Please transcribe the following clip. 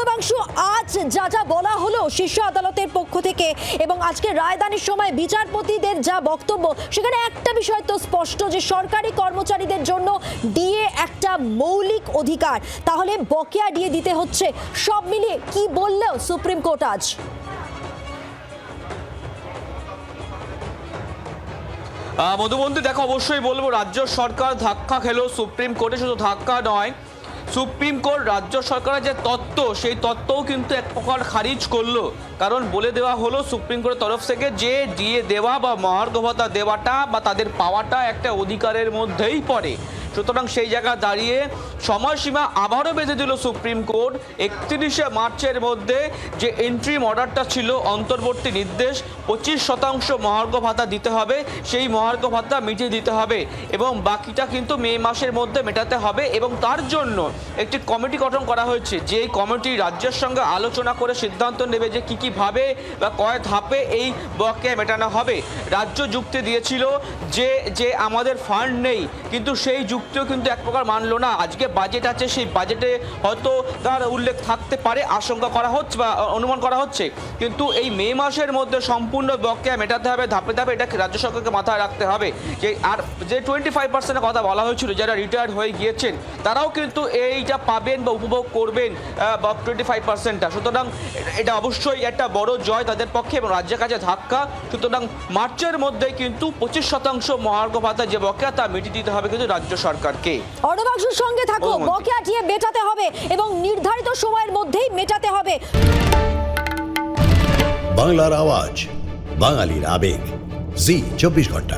অর্ণবাংশু, আজ যা যা বলা হলো শীর্ষ আদালতের পক্ষ থেকে এবং আজকে রায়দানের সময় বিচারপতিদের যা বক্তব্য, সেখানে একটা বিষয় তো স্পষ্ট যে সরকারি কর্মচারীদের জন্য ডিএ একটা মৌলিক অধিকার, তাহলে বকেয়া ডিএ দিতে হচ্ছে। সব মিলিয়ে কি বললেও সুপ্রিম কোর্ট আজ? মধুবন্তী, দেখো, অবশ্যই বলবো রাজ্য সরকার ধাক্কা খেলো সুপ্রিম কোর্টে। শুধু ধাক্কা নয়, সুপ্রিম কোর্ট রাজ্য সরকারের যে তত্ত্ব, সেই তত্ত্বও কিন্তু এক প্রকার খারিজ করলো। কারণ বলে দেওয়া হলো সুপ্রিম কোর্টের তরফ থেকে যে ডিএ দেওয়া বা মহার্ঘ ভাতা দেওয়াটা বা তাদের পাওয়াটা একটা অধিকারের মধ্যেই পড়ে। সুতরাং সেই জায়গা দাঁড়িয়ে সময়সীমা আবারও বেঁধে দিল সুপ্রিম কোর্ট। 31শে মার্চের মধ্যে যে এন্ট্রিম অর্ডারটা ছিল, অন্তর্বর্তী নির্দেশ 25% মহার্ঘ ভাতা দিতে হবে, সেই মহার্ঘ ভাতা মিটিয়ে দিতে হবে এবং বাকিটা কিন্তু মে মাসের মধ্যে মেটাতে হবে। এবং তার জন্য একটি কমিটি গঠন করা হয়েছে, যে কমিটি রাজ্যের সঙ্গে আলোচনা করে সিদ্ধান্ত নেবে যে কী কীভাবে বা কয় ধাপে এই বকেয়া মেটানো হবে। রাজ্য যুক্তি দিয়েছিল যে আমাদের ফান্ড নেই, কিন্তু সেই যুক্তিও কিন্তু এক প্রকার মানলো না। আজকে বাজেট আছে, সেই বাজেটে হয়তো তার উল্লেখ থাকতে পারে, আশঙ্কা করা হচ্ছে বা অনুমান করা হচ্ছে, কিন্তু এই মে মাসের মধ্যে সম্পূর্ণ বকেয়া মেটাতে হবে ধাপে ধাপে। এটা রাজ্য সরকারকে মাথায় রাখতে হবে। যে 25%-এর কথা বলা হয়েছিল, যারা রিটায়ার্ড হয়ে গিয়েছেন তারাও কিন্তু এইটা পাবেন বা উপভোগ করবেন বা 25%টা। সুতরাং এটা অবশ্যই একটা বড় জয় তাদের পক্ষে এবং রাজ্যের কাছে ধাক্কা। সুতরাং মার্চের মধ্যে কিন্তু 25% মহার্ঘ ভাতা যে বকেয়া তা মিটিয়ে দিতে হবে কিন্তু রাজ্য সরকারকে। অর্ণবাংশুর সঙ্গে থাকো, বকেয়া ডিএ মেটাতে হবে এবং নির্ধারিত সময়ের মধ্যেই মেটাতে হবে। বাংলার আওয়াজ, বাঙালির আবেগ, জি 24 ঘন্টা।